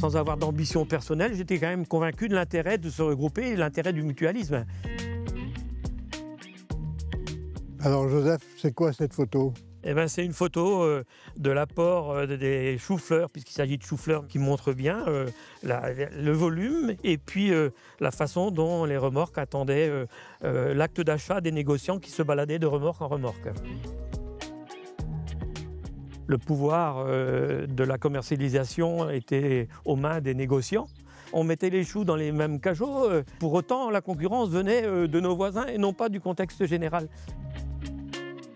Sans avoir d'ambition personnelle, j'étais quand même convaincu de l'intérêt de se regrouper et l'intérêt du mutualisme. Alors Joseph, c'est quoi cette photo? Eh ben, c'est une photo de l'apport des choux-fleurs, puisqu'il s'agit de choux-fleurs qui montrent bien le volume et puis la façon dont les remorques attendaient l'acte d'achat des négociants qui se baladaient de remorque en remorque. Le pouvoir de la commercialisation était aux mains des négociants. On mettait les choux dans les mêmes cageots. Pour autant, la concurrence venait de nos voisins et non pas du contexte général.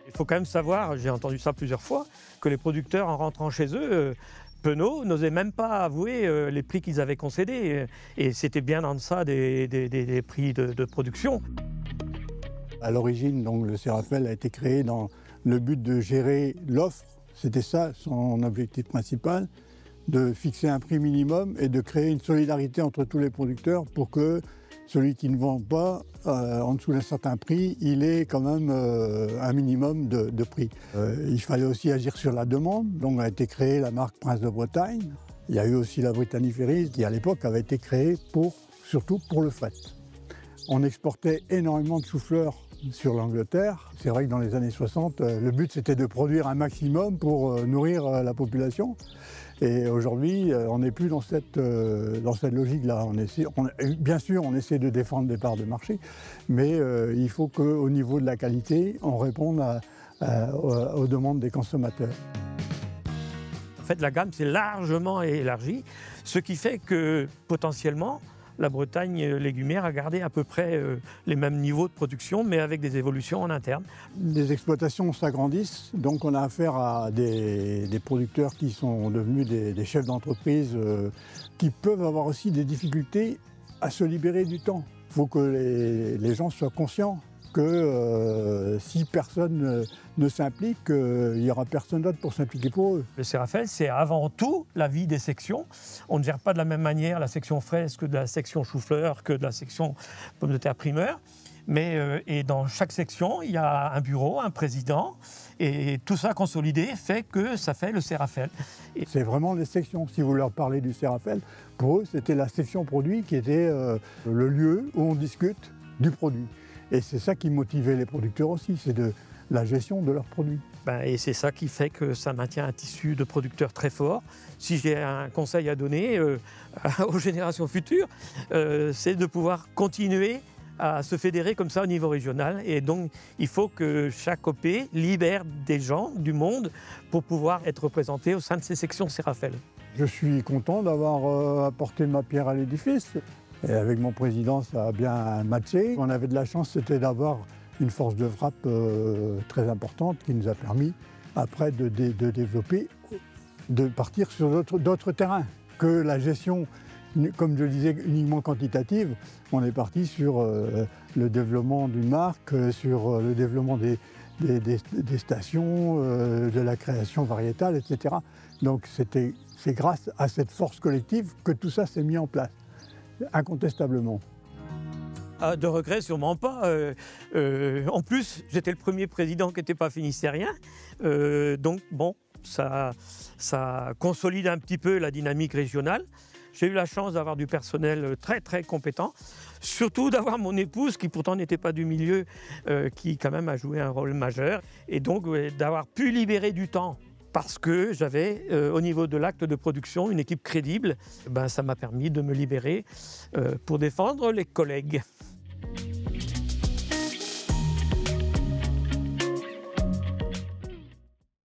Il faut quand même savoir, j'ai entendu ça plusieurs fois, que les producteurs, en rentrant chez eux, penauds, n'osaient même pas avouer les prix qu'ils avaient concédés. Et c'était bien en deçà des prix de production. À l'origine, donc, le Serafel a été créé dans le but de gérer l'offre. C'était ça son objectif principal, de fixer un prix minimum et de créer une solidarité entre tous les producteurs pour que celui qui ne vend pas en dessous d'un certain prix, il ait quand même un minimum de prix. Il fallait aussi agir sur la demande, donc a été créée la marque Prince de Bretagne. Il y a eu aussi la Britannia Ferries qui à l'époque avait été créée surtout pour le fret. On exportait énormément de choux-fleurs sur l'Angleterre. C'est vrai que dans les années 60, le but c'était de produire un maximum pour nourrir la population. Et aujourd'hui, on n'est plus dans cette logique-là. Bien sûr, on essaie de défendre des parts de marché, mais il faut qu'au niveau de la qualité, on réponde aux demandes des consommateurs. En fait, la gamme s'est largement élargie, ce qui fait que potentiellement, la Bretagne légumière a gardé à peu près les mêmes niveaux de production, mais avec des évolutions en interne. Les exploitations s'agrandissent, donc on a affaire à des producteurs qui sont devenus des chefs d'entreprise qui peuvent avoir aussi des difficultés à se libérer du temps. Il faut que les gens soient conscients que si personne ne s'implique, il n'y aura personne d'autre pour s'impliquer pour eux. Le Serafel, c'est avant tout la vie des sections. On ne gère pas de la même manière la section fraise que de la section chou-fleur, que de la section pommes de terre primeur. Et dans chaque section, il y a un bureau, un président, et tout ça consolidé fait que ça fait le Serafel. C'est vraiment les sections. Si vous leur parlez du Serafel, pour eux, c'était la section produit qui était le lieu où on discute du produit. Et c'est ça qui motivait les producteurs aussi, c'est de la gestion de leurs produits. Et c'est ça qui fait que ça maintient un tissu de producteurs très fort. Si j'ai un conseil à donner aux générations futures, c'est de pouvoir continuer à se fédérer comme ça au niveau régional. Et donc, il faut que chaque OP libère des gens du monde pour pouvoir être représentés au sein de ces sections Serafel. Je suis content d'avoir apporté ma pierre à l'édifice. Et avec mon président, ça a bien matché. On avait de la chance, c'était d'avoir une force de frappe très importante qui nous a permis, après, de développer, de partir sur d'autres terrains que la gestion, comme je le disais, uniquement quantitative. On est parti sur le développement d'une marque, sur le développement des stations, de la création variétale, etc. Donc c'est grâce à cette force collective que tout ça s'est mis en place. Incontestablement. De regrets, sûrement pas. En plus, j'étais le premier président qui n'était pas finistérien. Donc, bon, ça consolide un petit peu la dynamique régionale. J'ai eu la chance d'avoir du personnel très, très compétent. Surtout d'avoir mon épouse, qui pourtant n'était pas du milieu, qui quand même a joué un rôle majeur. Et donc, d'avoir pu libérer du temps parce que j'avais, au niveau de l'acte de production, une équipe crédible. Ça m'a permis de me libérer pour défendre les collègues.